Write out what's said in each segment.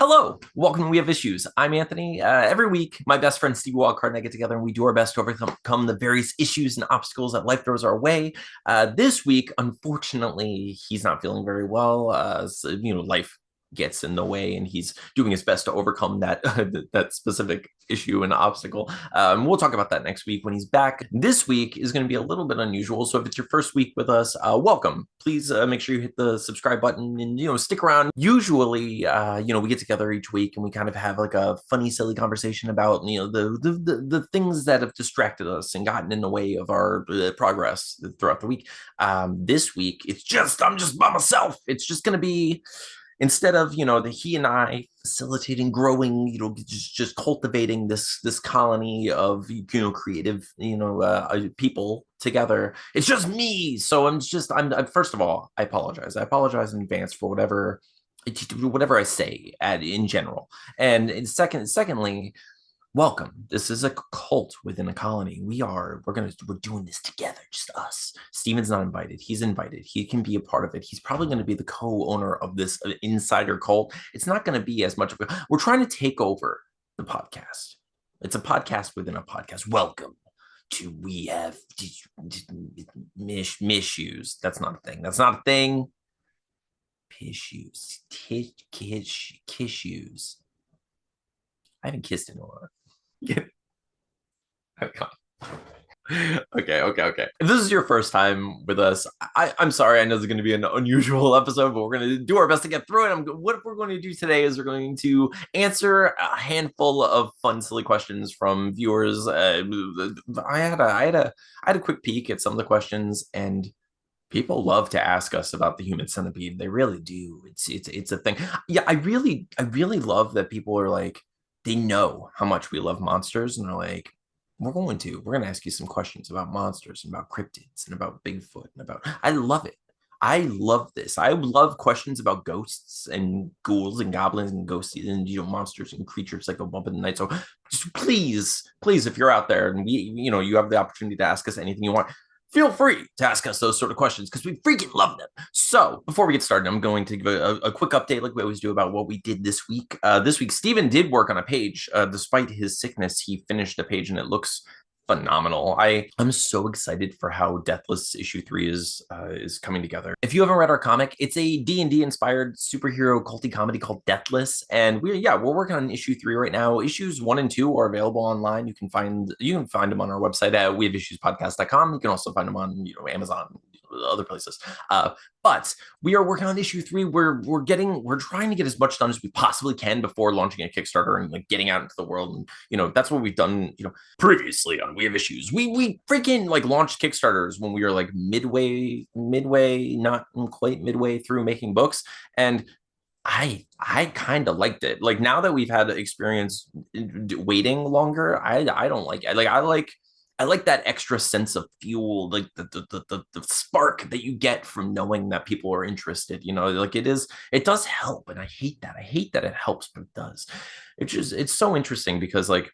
Hello, welcome to We Have Issues. I'm Anthony. Every week, my best friend Steve Wildcard and I get together and we do our best to overcome the various issues and obstacles that life throws our way. This week, unfortunately, he's not feeling very well. Life gets in the way and he's doing his best to overcome that specific issue and obstacle. We'll talk about that next week when he's back. This week is going to be a little bit unusual, so if it's your first week with us, welcome. Please make sure you hit the subscribe button and stick around. Usually we get together each week and we kind of have like a funny silly conversation about the things that have distracted us and gotten in the way of our progress throughout the week. This week I'm just by myself. It's just going to be, instead of he and I facilitating growing, just cultivating this colony of creative people together, it's just me. So I'm first of all, I apologize in advance for whatever I say in general. And secondly, welcome. This is a cult within a colony. We're doing this together, just us. Steven's not invited. He's invited. He can be a part of it. He's probably going to be the co-owner of this insider cult. It's not going to be as much of we're trying to take over the podcast. It's a podcast within a podcast. Welcome to We Have Mishues. That's not a thing. Pissues. Kissues. I haven't kissed in a while. Okay. If this is your first time with us, I'm sorry. I know this is going to be an unusual episode, but we're going to do our best to get through it. What we're going to do today is we're going to answer a handful of fun, silly questions from viewers. I had a quick peek at some of the questions, and people love to ask us about the human centipede. They really do. It's a thing. Yeah, I really love that people are like, they know how much we love monsters, and they're like, we're going to ask you some questions about monsters and about cryptids and about Bigfoot and about. I love it. I love this. I love questions about ghosts and ghouls and goblins and ghosts and monsters and creatures that go bump in the night. So just please, if you're out there and you have the opportunity to ask us anything you want, feel free to ask us those sort of questions because we freaking love them. So before we get started, I'm going to give a quick update like we always do about what we did this week. This week, Steven did work on a page. Despite his sickness, he finished a page and it looks phenomenal. I'm so excited for how Deathless issue 3 is coming together. If you haven't read our comic, it's a D&D inspired superhero culty comedy called Deathless, and we're working on issue 3 right now. Issues 1 and 2 are available online. You can find them on our website at wehaveissuespodcast.com. You can also find them on Amazon, other places. But we are working on issue 3. We're trying to get as much done as we possibly can before launching a Kickstarter and like getting out into the world. And that's what we've done. Previously on We Have Issues, we freaking like launched Kickstarters when we were like midway, not quite midway through making books, and I kind of liked it. Like now that we've had experience waiting longer, I don't like it. Like I like that extra sense of fuel, like the spark that you get from knowing that people are interested. Like it does help, and I hate that. I hate that it helps, but it does. It's so interesting because like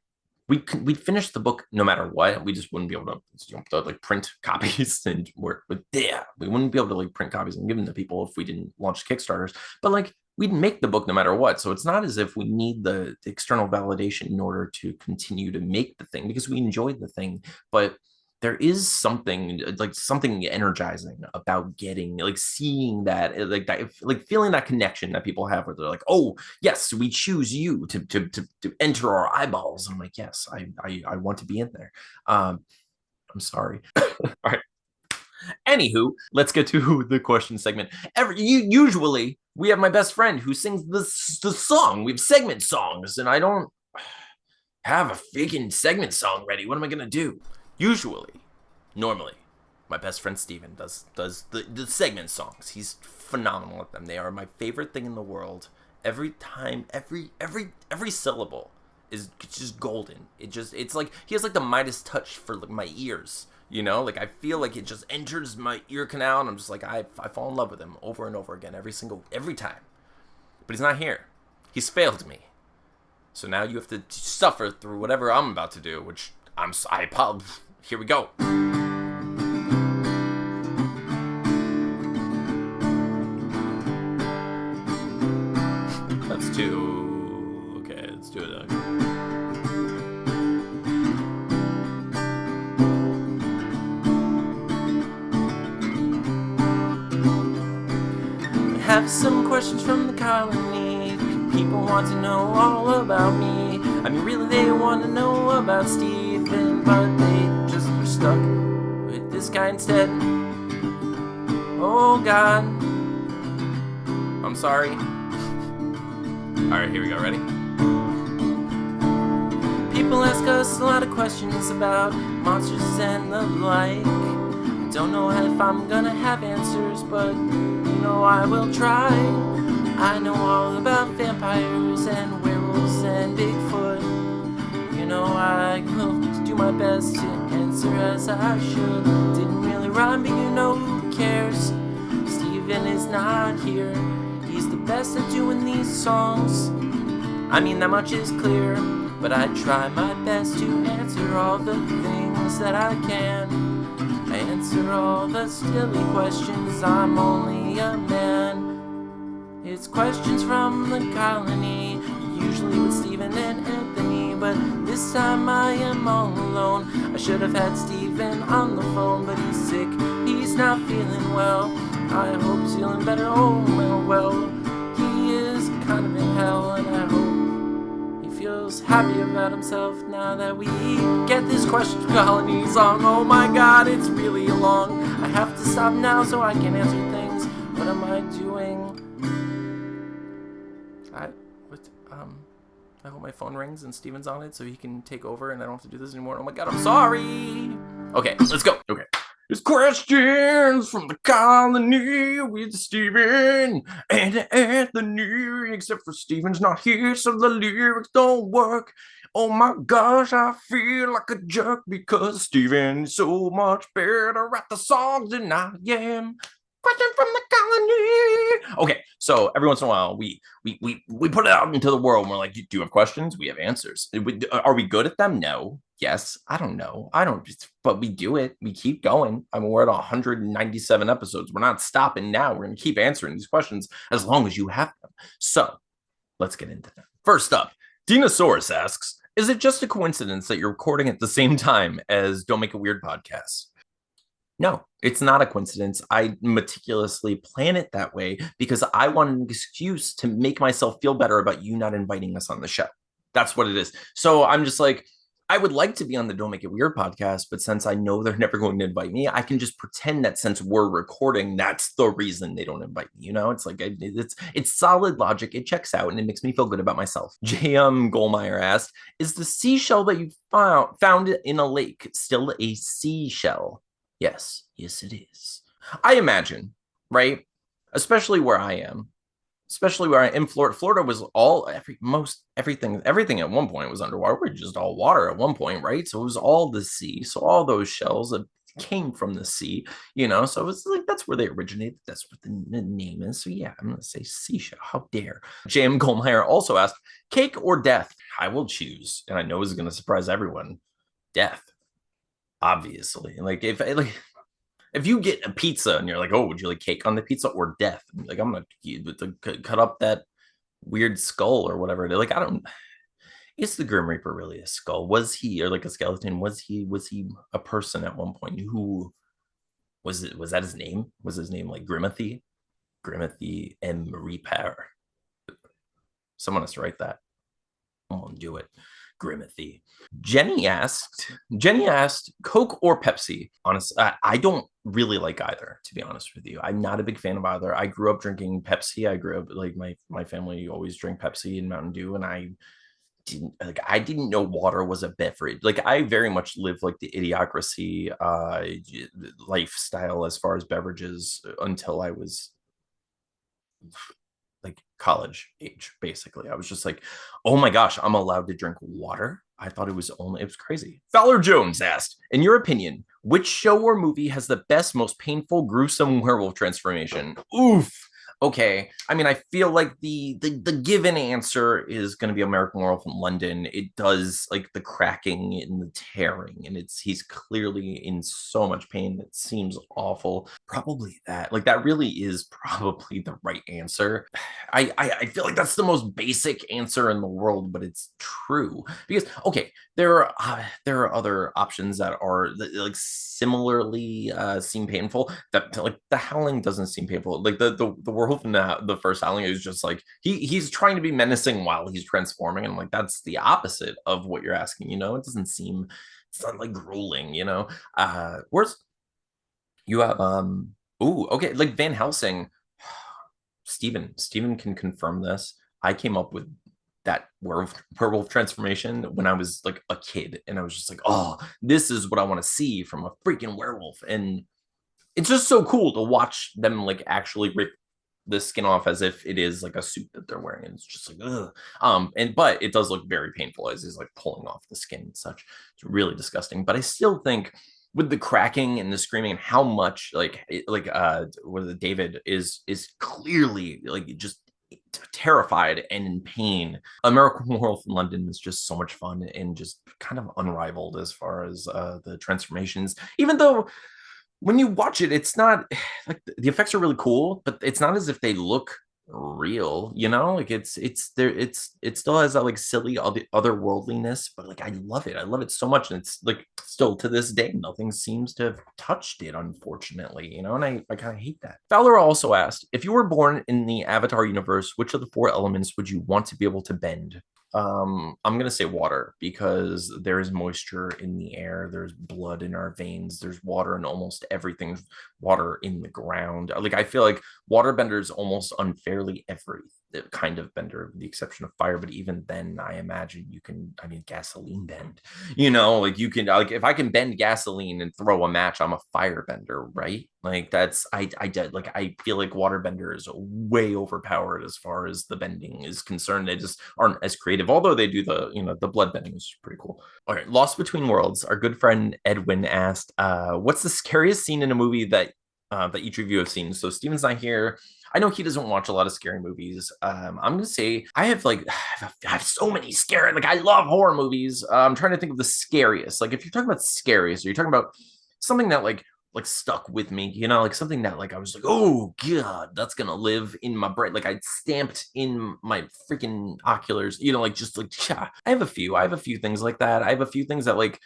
we'd finish the book no matter what. We just wouldn't be able to like print copies and we wouldn't be able to like print copies and give them to people if we didn't launch Kickstarters. But like we'd make the book no matter what. So it's not as if we need the external validation in order to continue to make the thing because we enjoyed the thing. But there is something energizing about seeing that, feeling that connection that people have where they're like, oh yes, we choose you to enter our eyeballs. And I'm like, yes, I want to be in there. I'm sorry. All right. Anywho, let's get to the question segment. Usually we have my best friend who sings the song. We have segment songs, and I don't have a freaking segment song ready. What am I gonna do? Normally, my best friend Steven does the segment songs. He's phenomenal at them. They are my favorite thing in the world. Every time, every syllable is just golden. It's like he has like the Midas touch for like my ears. Like I feel like it just enters my ear canal, and I'm just like I fall in love with him over and over again every time. But he's not here. He's failed me. So now you have to suffer through whatever I'm about to do, which I apologize. Here we go. That's 2. have some questions from the colony. People want to know all about me. I mean, really, they want to know about Steven, but they just are stuck with this guy instead. Oh, God. I'm sorry. Alright, here we go. Ready? People ask us a lot of questions about monsters and the like. Don't know if I'm gonna have answers, but you know I will try. I know all about vampires and werewolves and Bigfoot. You know I will do my best to answer as I should. Didn't really rhyme, but you know who cares? Steven is not here. He's the best at doing these songs. I mean, that much is clear. But I try my best to answer all the things that I can. I answer all the silly questions, I'm only a man. It's questions from the colony, usually with Steven and Anthony. But this time I am all alone. I should have had Steven on the phone, but he's sick, he's not feeling well. I hope he's feeling better, oh well. He is kind of in hell, and I hope feels happy about himself now that we get this question colony song. Oh my God, it's really long. I have to stop now so I can answer things. What am I doing? I hope my phone rings and Steven's on it so he can take over and I don't have to do this anymore. Oh my God, I'm sorry. Okay, let's go. Okay. It's questions from the colony with Steven and Anthony. Except for Steven's not here, so the lyrics don't work. Oh my gosh, I feel like a jerk because Steven is so much better at the songs than I am. Question from the colony. Okay, so every once in a while, we put it out into the world and we're like, do you have questions? We have answers. Are we good at them? No. Yes. I don't know. But we do it. We keep going. I mean, we're at 197 episodes. We're not stopping now. We're going to keep answering these questions as long as you have them. So let's get into them. First up, Dinosaurus asks, is it just a coincidence that you're recording at the same time as Don't Make a Weird podcast? No, it's not a coincidence. I meticulously plan it that way because I want an excuse to make myself feel better about you not inviting us on the show. That's what it is. So I'm just like, I would like to be on the Don't Make It Weird podcast, but since I know they're never going to invite me, I can just pretend that since we're recording, that's the reason they don't invite me. You know, it's like, it's solid logic. It checks out and it makes me feel good about myself. J.M. Goldmeyer asked, is the seashell that you found in a lake still a seashell? Yes, it is. I imagine, right? Especially where I am. Especially where I am in Florida. Florida was everything at one point was underwater. We're just all water at one point, right? So it was all the sea. So all those shells that came from the sea, you know. So it's like that's where they originated. That's what the name is. So yeah, I'm gonna say seashell. How dare. J.M. Goldmeyer also asked, cake or death? I will choose, and I know this is gonna surprise everyone. Death. Obviously, like if you get a pizza and you're like, oh, would you like cake on the pizza or death? Like, I'm gonna cut up that weird skull or whatever. Like, I don't. Is the Grim Reaper really a skull? Was he, or like a skeleton? Was he a person at one point? Who was it? Was that his name? Was his name like Grimathy? Grimathy M. Reaper. Someone has to write that. I'm gonna do it. Grimathy. Jenny asked, Coke or Pepsi? Honestly, I don't really like either, to be honest with you. I'm not a big fan of either. I grew up drinking Pepsi. I grew up like my family always drank Pepsi and Mountain Dew, and I didn't know water was a beverage. Like I very much live like the idiocracy lifestyle as far as beverages until I was like college age, basically. I was just like, oh my gosh, I'm allowed to drink water. I thought it was crazy. Fowler Jones asked, in your opinion, which show or movie has the best, most painful, gruesome werewolf transformation? Oof. Okay. I mean, I feel like the given answer is going to be American Werewolf in London. It does like the cracking and the tearing, and he's clearly in so much pain. It seems awful. Probably that. Like that really is probably the right answer. I feel like that's the most basic answer in the world, but it's true because okay, there are other options that are like similarly seem painful. That like the Howling doesn't seem painful. Like the werewolf in the first Howling is just like he's trying to be menacing while he's transforming, and like that's the opposite of what you're asking. It doesn't seem, it's not like grueling. Where's you have ooh, okay, like Van Helsing. Steven can confirm this. I came up with that werewolf transformation when I was like a kid, and I was just like, oh, this is what I want to see from a freaking werewolf. And it's just so cool to watch them like actually rip the skin off as if it is like a suit that they're wearing. And it's just like, ugh. But it does look very painful as he's like pulling off the skin and such. It's really disgusting. But I still think with the cracking and the screaming and how much where the David is clearly like just terrified and in pain. American Werewolf in London is just so much fun and just kind of unrivaled as far as the transformations. Even though when you watch it, it's not like the effects are really cool, but it's not as if they look real, like it's there, it still has that like silly otherworldliness, but like I love it so much. And it's like still to this day nothing seems to have touched it, unfortunately, and I kind of hate that. Fowler also asked, if you were born in the Avatar universe, which of the four elements would you want to be able to bend? I'm gonna say water, because there is moisture in the air, there's blood in our veins, there's water in almost everything, water in the ground. Like I feel like water benders almost unfairly every kind of bender, with the exception of fire. But even then, I imagine you can, I mean, gasoline bend, like you can, like if I can bend gasoline and throw a match, I'm a firebender, right? Like that's I did, like I feel like waterbender is way overpowered as far as the bending is concerned. They just aren't as creative, although they do the blood bending, is pretty cool. All right, Lost Between Worlds. Our good friend Edwin asked, what's the scariest scene in a movie that each of you have seen? So Steven's not here. I know he doesn't watch a lot of scary movies. I'm gonna say I have like I have so many scary, like I love horror movies. I'm trying to think of the scariest. Like if you're talking about scariest, or you're talking about something that like stuck with me, like something that like I was like, oh god, that's gonna live in my brain, like I stamped in my freaking oculars, like just like, yeah. I have a few things like that. I have a few things that like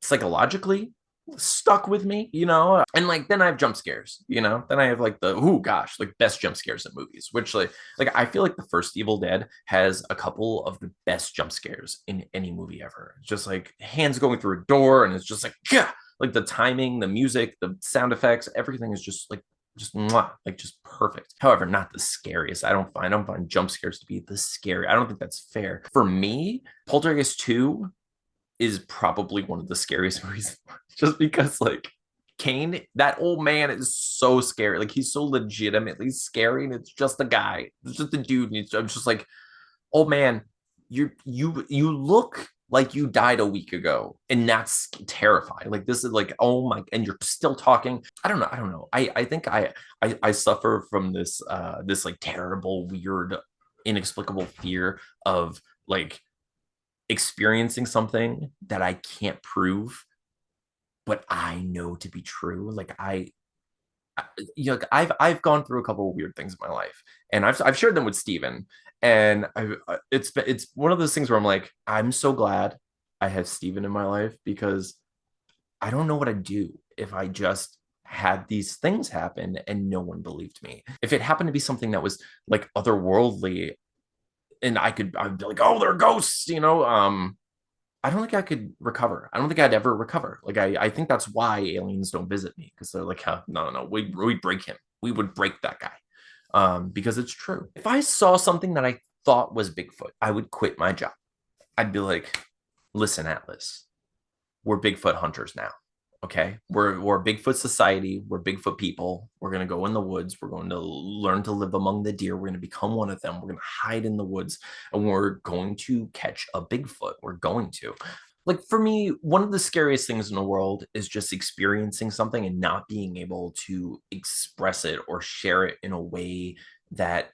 psychologically stuck with me, and like then I have jump scares, then I have like the, oh gosh, like best jump scares in movies, which like I feel like the first Evil Dead has a couple of the best jump scares in any movie ever. It's just like hands going through a door, and it's just like, yeah, like the timing, the music, the sound effects, everything is just like mwah, like just perfect. However, not the scariest. I don't find jump scares to be the scary. I don't think that's fair. For me, Poltergeist 2 is probably one of the scariest movies, just because like Kane, that old man, is so scary. Like he's so legitimately scary, and it's just a guy. It's just a dude. And I'm just like, old man, you look like you died a week ago, and that's terrifying. Like this is like, oh my, and you're still talking. I don't know. I think I suffer from this this like terrible, weird, inexplicable fear of like experiencing something that I can't prove, but I know to be true. Like I've gone through a couple of weird things in my life, and I've shared them with Steven, and it's one of those things where I'm like, I'm so glad I have Steven in my life, because I don't know what I'd do if I just had these things happen and no one believed me. If it happened to be something that was like otherworldly, and I'd be like, oh, they're ghosts, I don't think I could recover. I don't think I'd ever recover. Like I think that's why aliens don't visit me, because they're like, huh, no, we break him. We would break that guy, because it's true. If I saw something that I thought was Bigfoot, I would quit my job. I'd be like, listen, Atlas, we're Bigfoot hunters now. Okay, we're a Bigfoot society. We're Bigfoot people. We're gonna go in the woods. We're going to learn to live among the deer. We're gonna become one of them. We're gonna hide in the woods, and we're going to catch a Bigfoot. We're going to. Like for me, one of the scariest things in the world is just experiencing something and not being able to express it or share it in a way that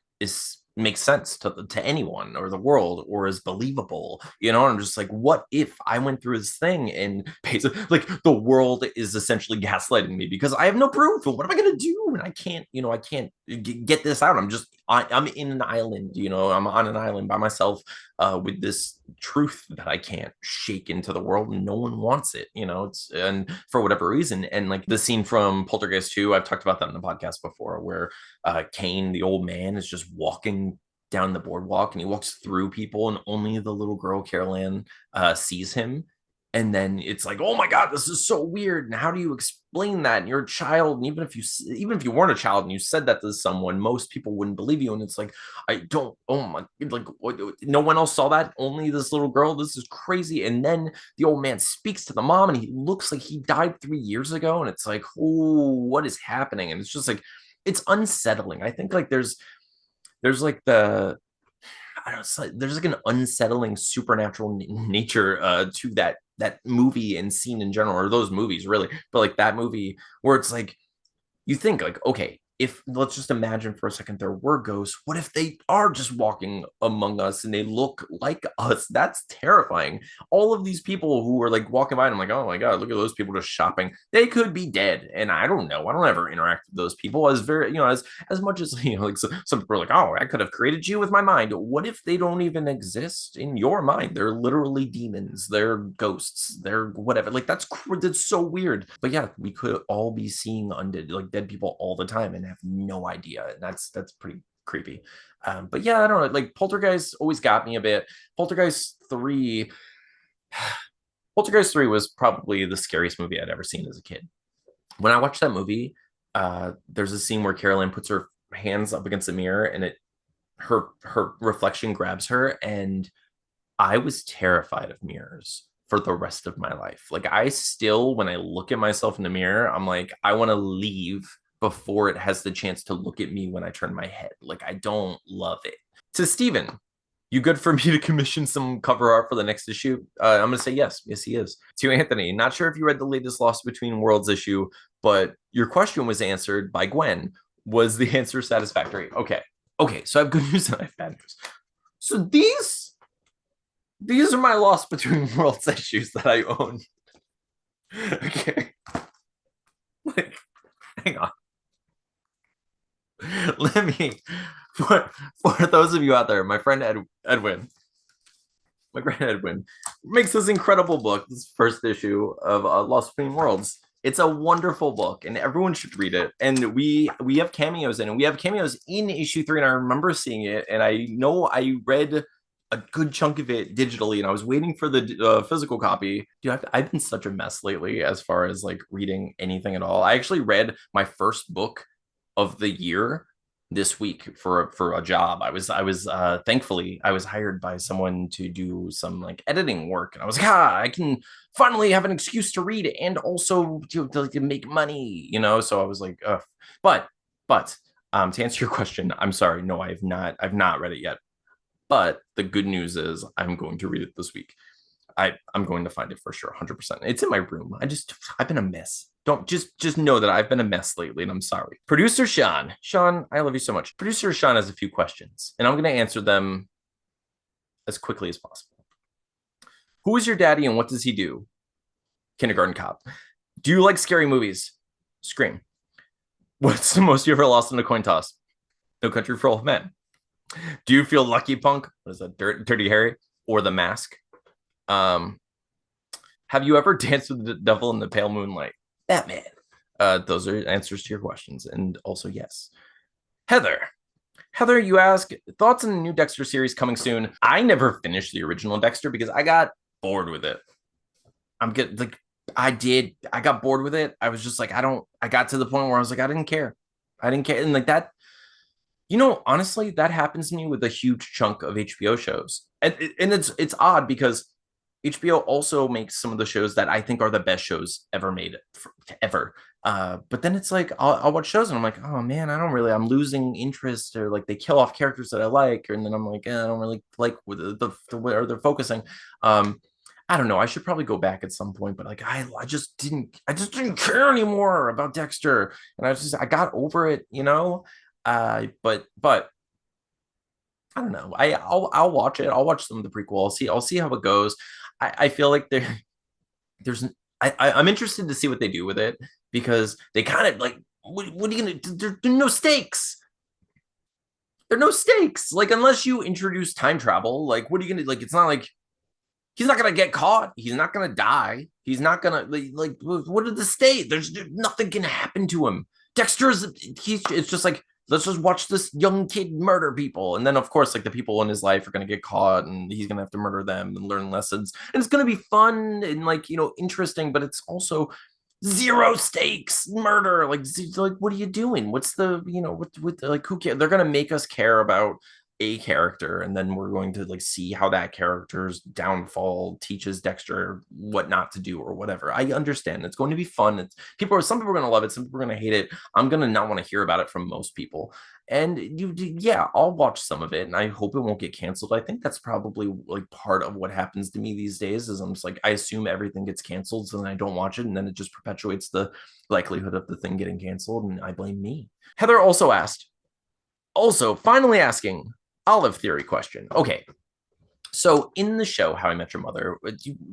makes sense to anyone or the world or is believable. I'm just like, what if I went through this thing and basically like the world is essentially gaslighting me because I have no proof, and what am I going to do? And I can't get this out. I'm in an island, I'm on an island by myself with this truth that I can't shake into the world, and no one wants it, it's, and for whatever reason. And like the scene from Poltergeist 2, I've talked about that in the podcast before, where Kane, the old man, is just walking down the boardwalk, and he walks through people, and only the little girl Carol Ann sees him. And then it's like, oh my god, this is so weird, and how do you explain that? And you're a child, and even if you weren't a child and you said that to someone, most people wouldn't believe you. And it's like, I don't, oh my, like, what, no one else saw that, only this little girl. This is crazy. And then the old man speaks to the mom, and he looks like he died 3 years ago, and it's like, oh, what is happening? And it's just like, it's unsettling. I think like there's like the I don't know, there's like an unsettling supernatural nature to that movie and scene in general, or those movies really, but like that movie where it's like, you think like, okay, if let's just imagine for a second there were ghosts, what if they are just walking among us and they look like us? That's terrifying. All of these people who are like walking by, and I'm like, oh my god, look at those people just shopping. They could be dead, and I don't know. I don't ever interact with those people as very, as much as like some people are like, oh, I could have created you with my mind. What if they don't even exist in your mind? They're literally demons. They're ghosts. They're whatever. Like that's so weird. But yeah, we could all be seeing undead, like dead people all the time, and have no idea. And that's pretty creepy. But yeah, I don't know. Like Poltergeist always got me a bit. Poltergeist 3 Poltergeist 3 was probably the scariest movie I'd ever seen as a kid. When I watched that movie, there's a scene where Carol Ann puts her hands up against the mirror, and her reflection grabs her, and I was terrified of mirrors for the rest of my life. Like I still, when I look at myself in the mirror, I'm like, I want to leave before it has the chance to look at me when I turn my head. Like I don't love it. To Steven, you good for me to commission some cover art for the next issue? I'm going to say yes. Yes, he is. To Anthony, not sure if you read the latest Lost Between Worlds issue, but your question was answered by Gwen. Was the answer satisfactory? Okay. So I have good news and I have bad news. So these are my Lost Between Worlds issues that I own. Okay. Like, hang on. Let me, for those of you out there, my friend Edwin makes this incredible book, this first issue of Lost Between Worlds. It's a wonderful book, and everyone should read it. And we have cameos in it. We have cameos in issue 3, and I remember seeing it, and I know I read a good chunk of it digitally, and I was waiting for the physical copy. Dude, I've been such a mess lately as far as like reading anything at all. I actually read my first book of the year this week for a job. I was thankfully I was hired by someone to do some like editing work, and I was like, I can finally have an excuse to read and also to make money, So I was like, but to answer your question, I'm sorry, no, I've not read it yet. But the good news is I'm going to read it this week. I'm going to find it for sure, 100%. It's in my room. I've been a mess. Don't just know that I've been a mess lately, and I'm sorry. Producer Sean, I love you so much. Producer Sean has a few questions, and I'm going to answer them as quickly as possible. Who is your daddy, and what does he do? Kindergarten Cop. Do you like scary movies? Scream. What's the most you ever lost in a coin toss? No Country for Old Men. Do you feel lucky, Punk? What is that? Dirty Harry or The Mask? Have you ever danced with the devil in the pale moonlight? Batman. Those are answers to your questions, and also yes. Heather, you ask thoughts on the new Dexter series coming soon. I never finished the original Dexter because I got bored with it. I got bored with it. I was just like, I got to the point where I was like, I didn't care. And like that. Honestly, that happens to me with a huge chunk of HBO shows. And it's odd because HBO also makes some of the shows that I think are the best shows ever made, ever. But then it's like, I'll watch shows and I'm like, oh man, I'm losing interest, or like they kill off characters that I like. And then I'm like, I don't really like where they're focusing. I don't know. I should probably go back at some point, but like, I just didn't care anymore about Dexter. And I got over it, but I don't know. I'll watch it. I'll watch some of the prequel. I'll see how it goes. I feel like I'm interested to see what they do with it, because they kind of like, what are you gonna do? There are no stakes. There are no stakes. Like, unless you introduce time travel, like, what are you gonna like? It's not like he's not gonna get caught. He's not gonna die. He's not gonna like what did the state? There's nothing can happen to him. Dexter's he's it's just like let's just watch this young kid murder people. And then of course, like the people in his life are gonna get caught and he's gonna have to murder them and learn lessons. And it's gonna be fun and like, interesting, but it's also zero stakes murder. Like what are you doing? What's the, with like who cares? They're gonna make us care about a character and then we're going to like see how that character's downfall teaches Dexter what not to do or whatever. I understand it's going to be fun. Some people are going to love it, some people are going to hate it. I'm going to not want to hear about it from most people. And yeah, I'll watch some of it and I hope it won't get canceled. I think that's probably like part of what happens to me these days is I'm just like I assume everything gets canceled, so then I don't watch it and then it just perpetuates the likelihood of the thing getting canceled and I blame me. Heather also finally asking Olive theory question. Okay, so in the show How I Met Your Mother,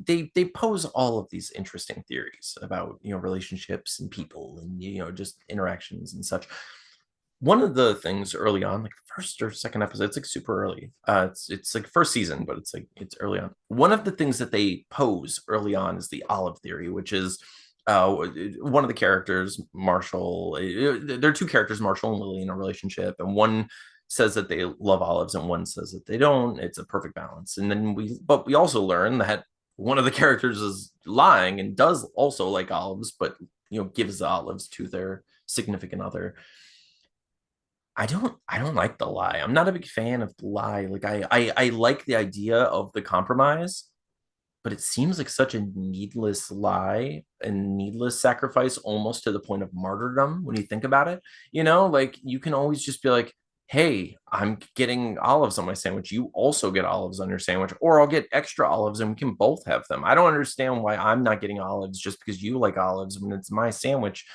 they pose all of these interesting theories about relationships and people and just interactions and such. One of the things early on, like first or second episode, it's like super early. It's like first season, but it's early on. One of the things that they pose early on is the Olive theory, which is one of the characters, Marshall. There are two characters, Marshall and Lily, in a relationship, and one says that they love olives and one says that they don't. It's a perfect balance. And then we also learn that one of the characters is lying and does also like olives, but gives the olives to their significant other. I don't like the lie. I'm not a big fan of the lie. Like I like the idea of the compromise, but it seems like such a needless lie and needless sacrifice almost to the point of martyrdom when you think about it. Like you can always just be like, hey, I'm getting olives on my sandwich. You also get olives on your sandwich, or I'll get extra olives and we can both have them. I don't understand why I'm not getting olives just because you like olives when it's my sandwich.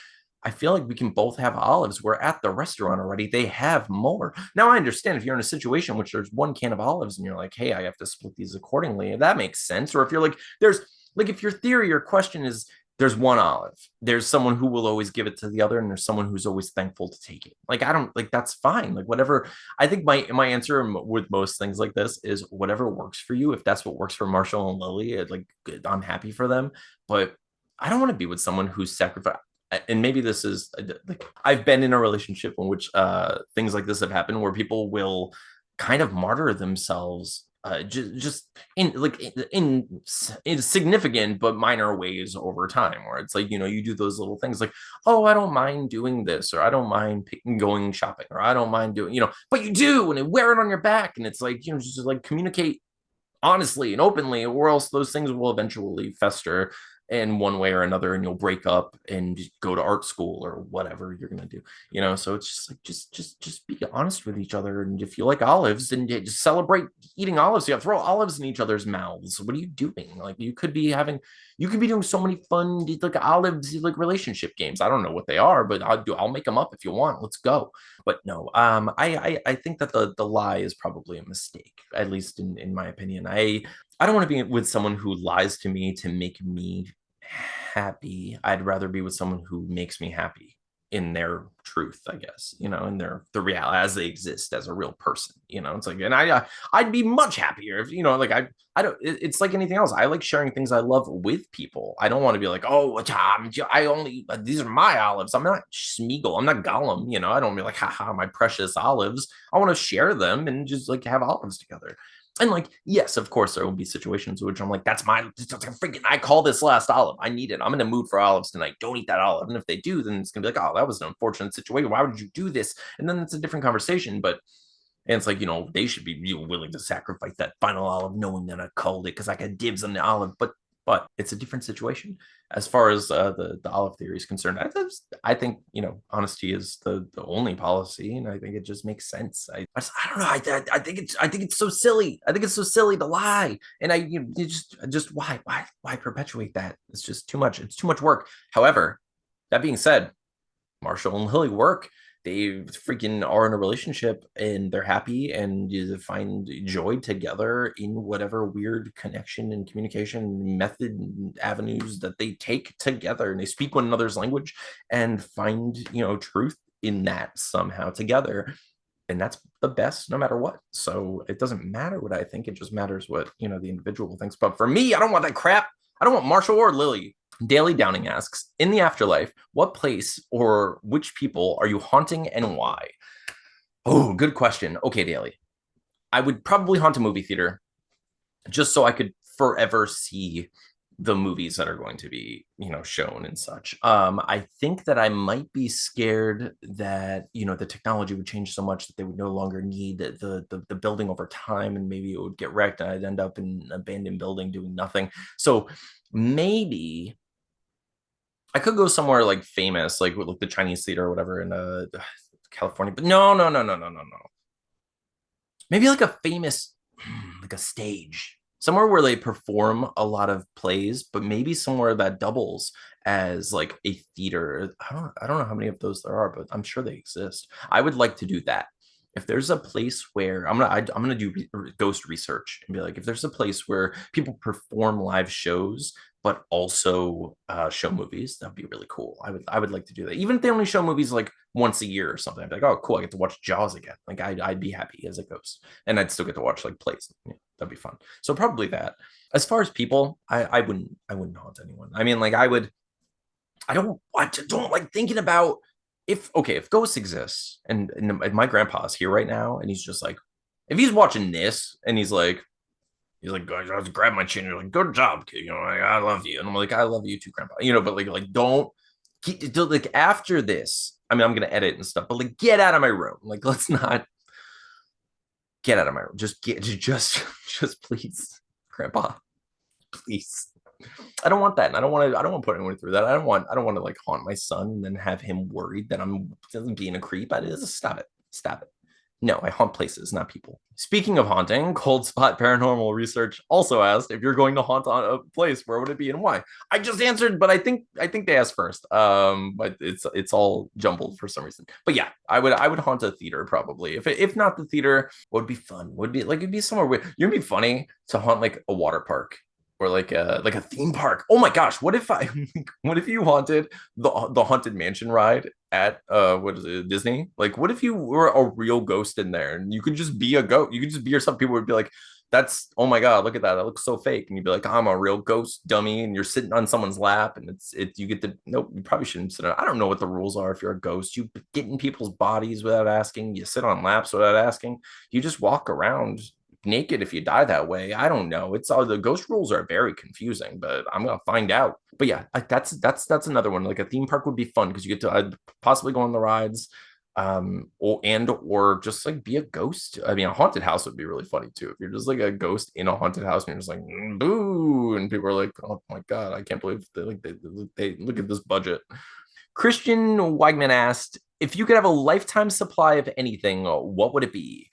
I feel like we can both have olives. We're at the restaurant already. They have more. Now, I understand if you're in a situation in which there's one can of olives and you're like, hey, I have to split these accordingly. That makes sense. Or if you're like, if your theory or question is there's one olive, there's someone who will always give it to the other, and there's someone who's always thankful to take it. Like, I don't like that's fine. Like, whatever. I think my answer with most things like this is whatever works for you. If that's what works for Marshall and Lily, I'm happy for them. But I don't want to be with someone who's sacrificed, and maybe this is like I've been in a relationship in which things like this have happened where people will kind of martyr themselves just in significant but minor ways over time, where it's like you do those little things like, oh, I don't mind doing this, or I don't mind going shopping, or I don't mind doing but you do, and wear it on your back, and it's like just like communicate honestly and openly, or else those things will eventually fester in one way or another, and you'll break up and go to art school or whatever you're gonna do. So it's just like just be honest with each other, and if you like olives, then just celebrate eating olives. You throw olives in each other's mouths. What are you doing? Like you could be doing so many fun like olives like relationship games. I don't know what they are, but I'll make them up if you want. Let's go. But no, I think that the lie is probably a mistake, at least in my opinion. I don't want to be with someone who lies to me to make me happy. I'd rather be with someone who makes me happy in their truth, I guess, in the reality as they exist as a real person. It's like, and I'd be much happier if like I don't. It's like anything else. I like sharing things I love with people. I don't want to be like, oh, Tom, I only these are my olives. I'm not Smeagol. I'm not Gollum. I don't be like, haha, my precious olives. I want to share them and just like have olives together. And like, yes, of course, there will be situations in which I'm like, that's my freaking, I call this last olive. I need it. I'm in a mood for olives tonight. Don't eat that olive. And if they do, then it's gonna be like, oh, that was an unfortunate situation. Why would you do this? And then it's a different conversation. But and it's like, they should be willing to sacrifice that final olive, knowing that I called it because I got dibs on the olive. But it's a different situation as far as the olive theory is concerned. I think honesty is the only policy, and I think it just makes sense. I don't know. I think it's so silly. I think it's so silly to lie, and just why perpetuate that? It's just too much. It's too much work. However, that being said, Marshall and Lily work. They freaking are in a relationship and they're happy and you find joy together in whatever weird connection and communication method and avenues that they take together, and they speak one another's language and find truth in that somehow together. and that's the best no matter what. So it doesn't matter what I think, it just matters what, the individual thinks. But for me, I don't want that crap. I don't want Marshall or Lily. Daily Downing asks, in the afterlife, what place or which people are you haunting and why? Oh, good question. Okay, Daily. I would probably haunt a movie theater just so I could forever see the movies that are going to be, shown and such. I think that I might be scared that, the technology would change so much that they would no longer need the building over time, and maybe it would get wrecked and I'd end up in an abandoned building doing nothing. So maybe I could go somewhere like famous, like the Chinese theater or whatever in California. But no, no, no, no, no, no, no. Maybe like a famous, like a stage, somewhere where they perform a lot of plays, but maybe somewhere that doubles as like a theater. I don't know how many of those there are, but I'm sure they exist. I would like to do that. If there's a place where I'm gonna do ghost research and be like, if there's a place where people perform live shows but also show movies, that'd be really cool. I would like to do that. Even if they only show movies like once a year or something, I'd be like, oh, cool, I get to watch Jaws again. Like I'd be happy as a ghost, and I'd still get to watch like plays. Yeah, that'd be fun. So probably that. As far as people, I wouldn't haunt anyone. I mean, like I don't like thinking about if ghosts exist and my grandpa's here right now and he's just like, if he's watching this and he's like, guys, I have to grab my chin. You're like, good job, kid. I love you. And I'm like, I love you too, grandpa. But like, don't like after this. I mean, I'm gonna edit and stuff, but like, get out of my room. Like, let's not get out of my room. Just please, grandpa, please. I don't want that. And I don't want to put anyone through that. I don't want to like haunt my son and then have him worried that I'm being a creep. Just stop it. Stop it. No, I haunt places, not people. Speaking of haunting, Cold Spot Paranormal Research also asked if you're going to haunt on a place, where would it be and why? I just answered, but I think they asked first. But it's all jumbled for some reason. But yeah, I would haunt a theater probably. If not the theater, what would be fun? Would be like it'd be somewhere where you'd be funny to haunt like a water park or like a theme park. Oh my gosh, what if you haunted the Haunted Mansion ride at what is it, Disney? Like what if you were a real ghost in there and you could just be a ghost? You could just be yourself. People would be like, that's, oh my god, look at that. That looks so fake. And you'd be like, I'm a real ghost dummy, and you're sitting on someone's lap and you get to, nope, you probably shouldn't sit on. I don't know what the rules are if you're a ghost. You get in people's bodies without asking, you sit on laps without asking, you just walk around naked if you die that way. I don't know. It's all the ghost rules are very confusing, but I'm gonna find out. But yeah, that's another one. Like a theme park would be fun because you get to possibly go on the rides, or just like be a ghost. I mean, a haunted house would be really funny too. If you're just like a ghost in a haunted house and you're just like boo, and people are like, oh my god, I can't believe they look at this budget. Christian Wegman asked, if you could have a lifetime supply of anything, what would it be?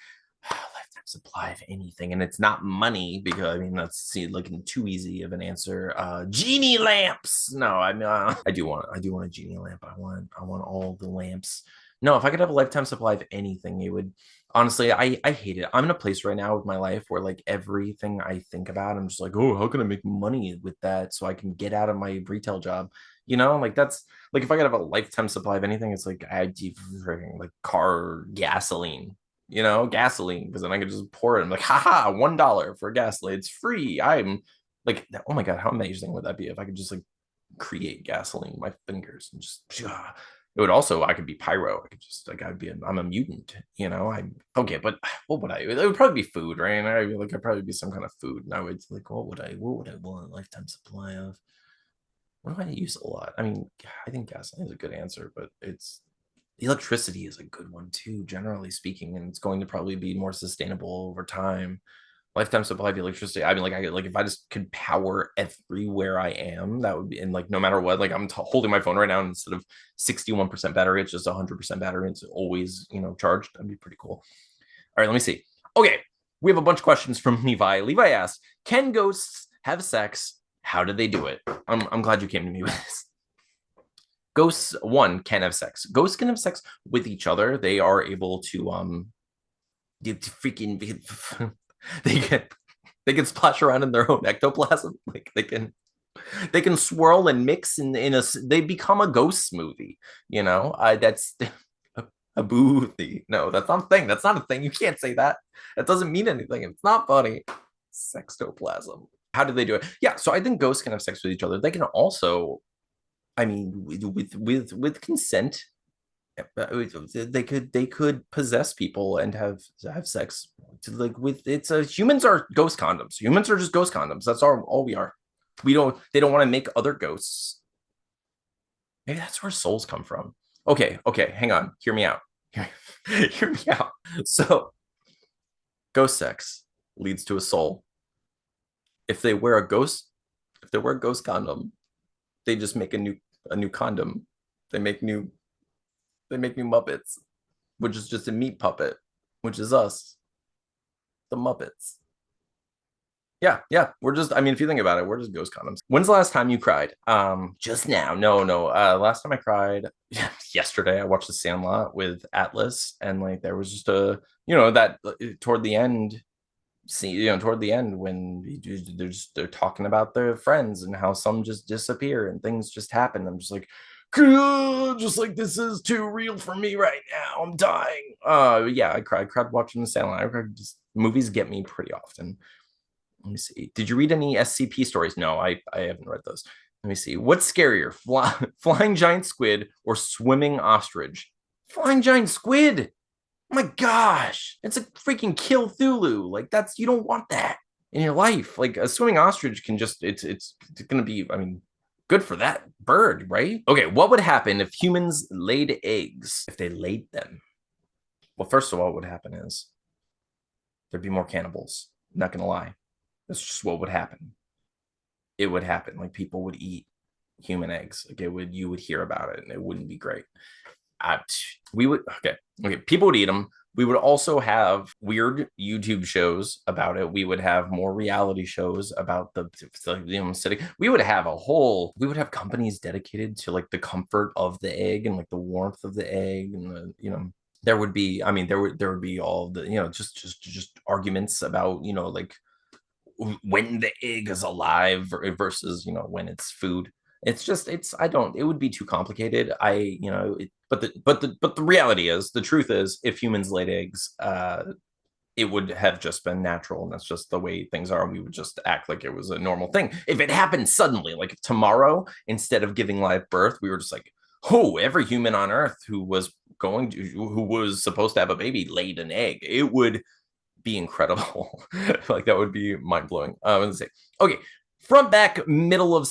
Supply of anything, and it's not money because I mean that's looking too easy of an answer. Genie lamps. No, I mean I do want a genie lamp. I want all the lamps. No, if I could have a lifetime supply of anything, it would, honestly, I hate it. I'm in a place right now with my life where like everything I think about, I'm just like, oh, how can I make money with that so I can get out of my retail job? Like that's like if I could have a lifetime supply of anything, it's like I do like car gasoline, gasoline, because then I could just pour it. I'm like, haha, $1 for gasoline. It's free. I'm like, oh my God, how amazing would that be if I could just like create gasoline with my fingers and just, it would also, I could be pyro. I could just like, I'm a mutant, I'm okay, but what would it would probably be food, right? And I'd probably be some kind of food. And I would like, what would I want a lifetime supply of? What do I use a lot? I mean, I think gasoline is a good answer, but electricity is a good one too, generally speaking, and it's going to probably be more sustainable over time. Lifetime supply of electricity. I mean, like I could, like if I just could power everywhere I am, that would be, and like no matter what, like I'm holding my phone right now, and instead of 61% battery, it's just 100% battery. It's always charged. That'd be pretty cool. All right, let me see. Okay, we have a bunch of questions from Levi. Levi asks, "Can ghosts have sex? How do they do it?" I'm glad you came to me with this. Ghosts, one, can have sex. Ghosts can have sex with each other. They are able to freaking they can splash around in their own ectoplasm. Like they can swirl and mix in a, they become a ghost smoothie. That's A boothie. No, that's not a thing. That's not a thing. You can't say that. That doesn't mean anything. It's not funny. Sextoplasm. How do they do it? Yeah, so I think ghosts can have sex with each other. They can also, I mean, with consent, they could possess people and have sex. Like with it's a humans are ghost condoms. Humans are just ghost condoms. That's all we are. We don't. They don't want to make other ghosts. Maybe that's where souls come from. Okay, hang on. Hear me out. Hear me out. So, ghost sex leads to a soul. If they wear a ghost, if they wear a ghost condom, they just make a new condom. They make new they make new Muppets, which is just a meat puppet, which is us, the Muppets. Yeah. We're just, I mean, if you think about it, we're just ghost condoms. When's the last time you cried? Just now. No. Last time I cried, yesterday, I watched The Sandlot with Atlas, and like there was just that toward the end, see, toward the end when they're talking about their friends and how some just disappear and things just happen. I'm just like, just like this is too real for me right now. I'm dying. Yeah, I cried watching The Sandlot. Movies get me pretty often. Let me see. Did you read any SCP stories? No, I haven't read those. Let me see. What's scarier, flying giant squid or swimming ostrich? Flying giant squid. Oh my gosh, it's a freaking kill Thulu. Like that's you don't want that in your life. Like a swimming ostrich can just it's gonna be. I mean, good for that bird, right? Okay, what would happen if humans laid eggs? If they laid them? Well, first of all, what would happen is there'd be more cannibals. I'm not gonna lie. That's just what would happen. It would happen. Like people would eat human eggs. Like you would hear about it, and it wouldn't be great. Uh, we would okay. People would eat them. We would also have weird YouTube shows about it. We would have more reality shows about the city. We would have we would have companies dedicated to like the comfort of the egg and like the warmth of the egg and there would be, I mean, there would be all the, just arguments about, like when the egg is alive versus when it's food. It's just I don't, it would be too complicated. But the reality is, the truth is, if humans laid eggs, it would have just been natural, and that's just the way things are. We would just act like it was a normal thing. If it happened suddenly, like if tomorrow, instead of giving live birth, we were just like, oh, every human on earth who was supposed to have a baby laid an egg, it would be incredible. Like that would be mind blowing. Let's say, okay, front, back, middle of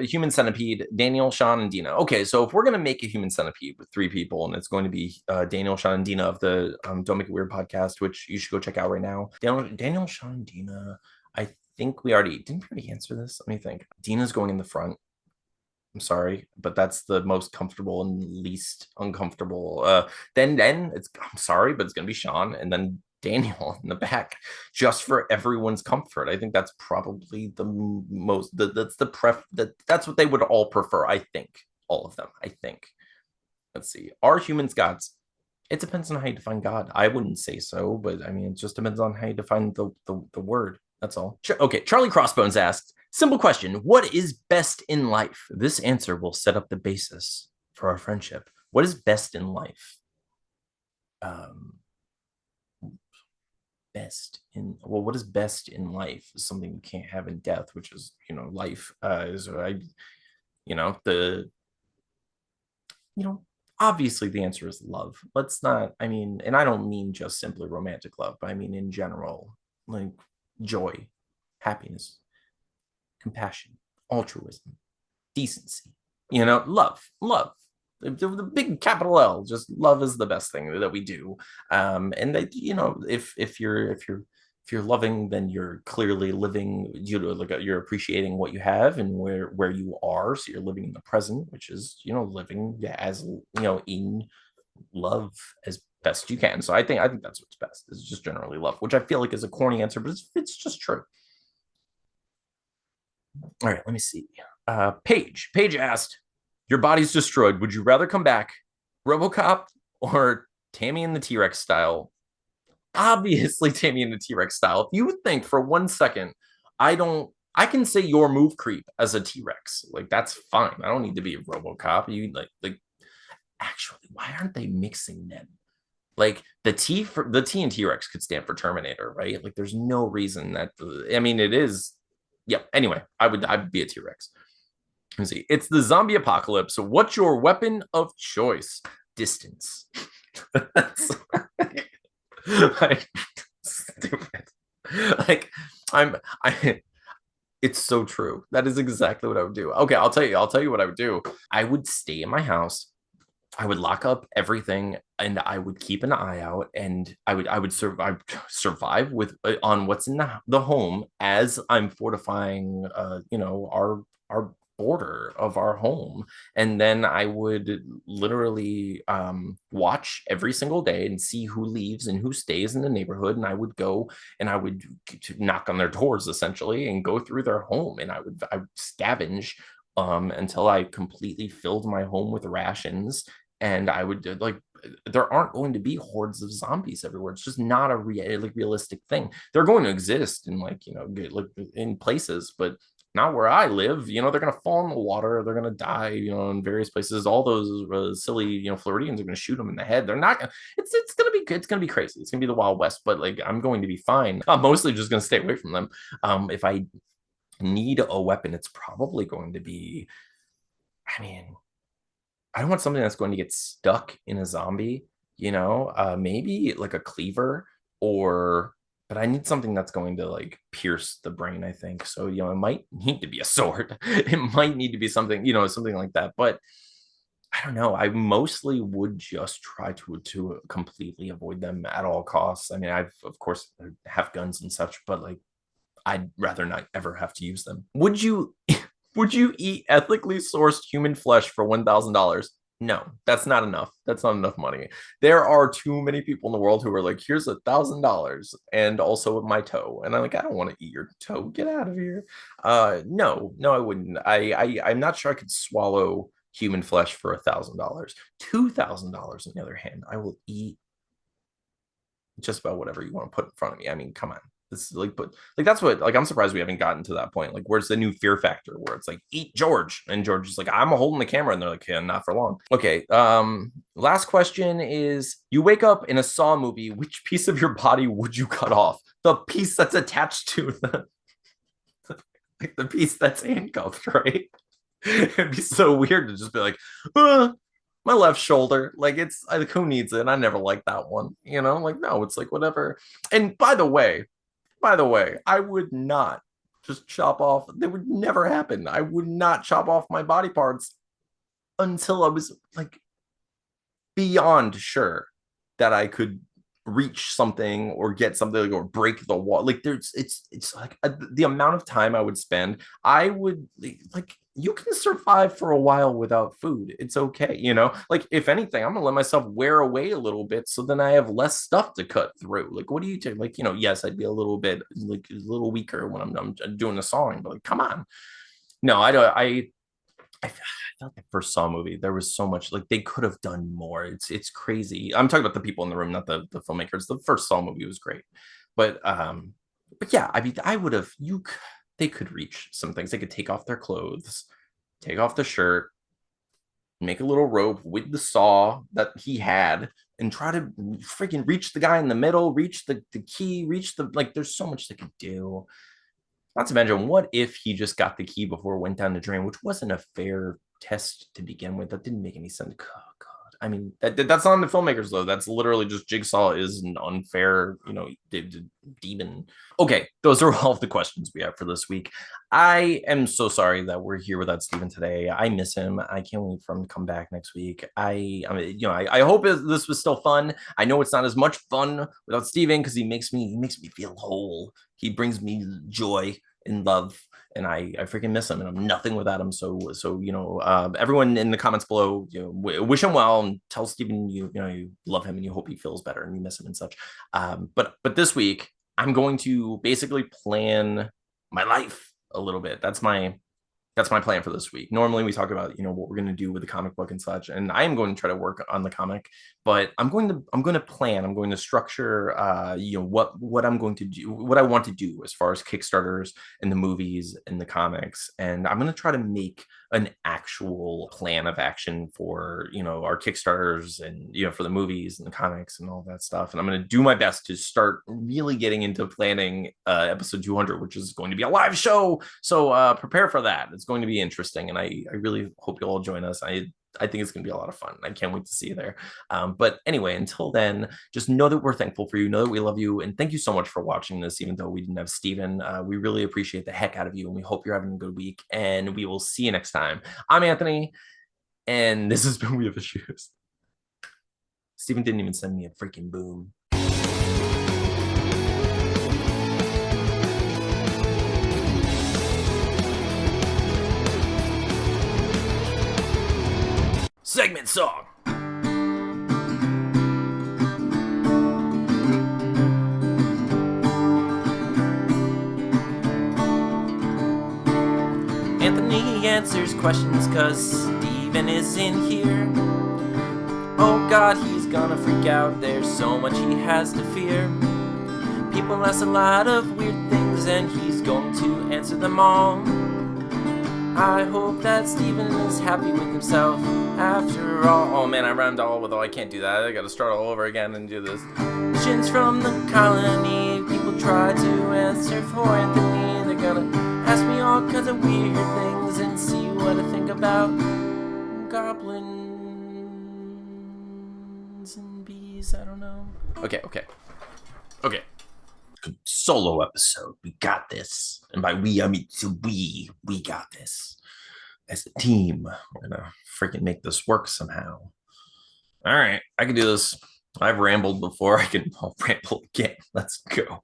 human centipede, Daniel, Sean, and Dina. Okay, so if we're gonna make a human centipede with 3 people, and it's going to be Daniel, Sean, and Dina of the Don't Make It Weird podcast, which you should go check out right now. Daniel, Sean, and Dina. I think we already answer this. Let me think. Dina's going in the front. I'm sorry, but that's the most comfortable and least uncomfortable. Then I'm sorry, but it's gonna be Sean, and then Daniel in the back, just for everyone's comfort. I think that's probably the most. That's what they would all prefer. I think all of them. I think. Let's see. Are humans gods? It depends on how you define God. I wouldn't say so, but I mean, it just depends on how you define the word. That's all. Okay. Charlie Crossbones asked, simple question: what is best in life? This answer will set up the basis for our friendship. What is best in life? What is best in life is something you can't have in death, which is life. Obviously the answer is love. Let's not, I mean, and I don't mean just simply romantic love, but I mean in general, like joy, happiness, compassion, altruism, decency, love. The big capital L, just love is the best thing that we do. And that, if you're loving, then you're clearly living, you're appreciating what you have and where you are. So you're living in the present, which is, living as, in love as best you can. So I think that's what's best, is just generally love, which I feel like is a corny answer, but it's just true. All right, let me see. Paige asked, your body's destroyed. Would you rather come back RoboCop or Tammy in the T-Rex style? Obviously, Tammy in the T-Rex style. If you would think for 1 second, I can say your move creep as a T-Rex. Like, that's fine. I don't need to be a RoboCop. You actually, why aren't they mixing them? Like the T in T-Rex could stand for Terminator, right? Like there's no reason that I mean it is. Yeah. Anyway, I'd be a T-Rex. Let's see. It's the zombie apocalypse. So what's your weapon of choice? Distance. That's like stupid. Like I it's so true. That is exactly what I would do. Okay, I'll tell you what I would do. I would stay in my house. I would lock up everything and I would keep an eye out and I would survive with on what's in the home as I'm fortifying our border of our home. And then I would literally watch every single day and see who leaves and who stays in the neighborhood. And I would go and I would knock on their doors essentially and go through their home and I would scavenge until I completely filled my home with rations. And I would like there aren't going to be hordes of zombies everywhere. It's just not a realistic thing. They're going to exist in like in places, but not where I live. They're going to fall in the water. They're going to die. In various places. All those silly Floridians are going to shoot them in the head. They're not. It's going to be good. It's going to be crazy. It's going to be the Wild West. But like I'm going to be fine. I'm mostly just going to stay away from them. If I need a weapon, it's probably going to be. I mean, I don't want something that's going to get stuck in a zombie, maybe like a cleaver or, but I need something that's going to like pierce the brain, I think. So, it might need to be a sword. It might need to be something, something like that. But I don't know. I mostly would just try to completely avoid them at all costs. I mean, I've of course have guns and such, but like I'd rather not ever have to use them. Would you eat ethically sourced human flesh for $1,000? No, that's not enough. That's not enough money. There are too many people in the world who are like, here's $1,000 and also my toe. And I'm like, I don't want to eat your toe. Get out of here. No, no, I wouldn't. I'm not sure I could swallow human flesh for $1,000. $2,000 on the other hand, I will eat just about whatever you want to put in front of me. I mean, come on. This is like, but like that's what like I'm surprised we haven't gotten to that point. Like, where's the new Fear Factor where it's like eat George, and George is like, I'm holding the camera, and they're like, yeah, not for long. Okay. Last question is: you wake up in a Saw movie, which piece of your body would you cut off? The piece that's attached to the like the piece that's handcuffed, right? It'd be so weird to just be like, my left shoulder. Like it's like who needs it? I never liked that one. Like no, it's like whatever. And by the way, I would not just chop off. That would never happen. I would not chop off my body parts until I was like beyond sure that I could reach something or get something or break the wall. Like it's like the amount of time I would spend. I would like you can survive for a while without food. It's okay, Like if anything, I'm gonna let myself wear away a little bit so then I have less stuff to cut through. Like what do you take? Like yes, I'd be a little bit like a little weaker when I'm doing the sawing, but like come on. No, I don't. I felt the first Saw movie, there was so much like they could have done more. It's crazy. I'm talking about the people in the room, not the filmmakers. The first Saw movie was great, but yeah, I mean, I would have they could reach some things. They could take off their clothes, take off the shirt, make a little rope with the saw that he had, and try to freaking reach the guy in the middle, reach the key, reach the like. There's so much they could do. Not to mention, what if he just got the key before it went down the drain, which wasn't a fair test to begin with? That didn't make any sense. Oh, God. I mean, that's not on the filmmakers, though. That's literally just Jigsaw is an unfair, demon. Okay, those are all of the questions we have for this week. I am so sorry that we're here without Steven today. I miss him. I can't wait for him to come back next week. I mean, I hope this was still fun. I know it's not as much fun without Steven because he makes me feel whole. He brings me joy and love, and I freaking miss him, and I'm nothing without him. So everyone in the comments below, wish him well and tell Steven you love him and you hope he feels better and you miss him and such. But this week I'm going to basically plan my life a little bit. That's my That's my plan for this week. Normally we talk about, what we're going to do with the comic book and such, and I am going to try to work on the comic, but I'm going to plan, I'm going to structure what I'm going to do, what I want to do as far as Kickstarters and the movies and the comics, and I'm going to try to make an actual plan of action for, our Kickstarters and, for the movies and the comics and all that stuff. And I'm going to do my best to start really getting into planning episode 200, which is going to be a live show. So prepare for that. It's going to be interesting. And I really hope you'll all join us. I think it's going to be a lot of fun. I can't wait to see you there. But anyway, until then, just know that we're thankful for you. Know that we love you. And thank you so much for watching this, even though we didn't have Steven. We really appreciate the heck out of you. And we hope you're having a good week. And we will see you next time. I'm Anthony. And this has been We Have Issues. Steven didn't even send me a freaking boom. Segment song. Anthony answers questions cause Steven is in here. Oh god, he's gonna freak out, there's so much he has to fear. People ask a lot of weird things and he's going to answer them all. I hope that Steven is happy with himself after all. Oh man, I rhymed all with all. I can't do that. I gotta start all over again and do this. Questions from the colony. People try to answer for Anthony. They're gonna ask me all kinds of weird things and see what I think about goblins and bees. I don't know. Okay. Solo episode. We got this. And by we, I mean we got this. As a team, we're gonna freaking make this work somehow. All right, I can do this. I've rambled before. I can ramble again. Let's go.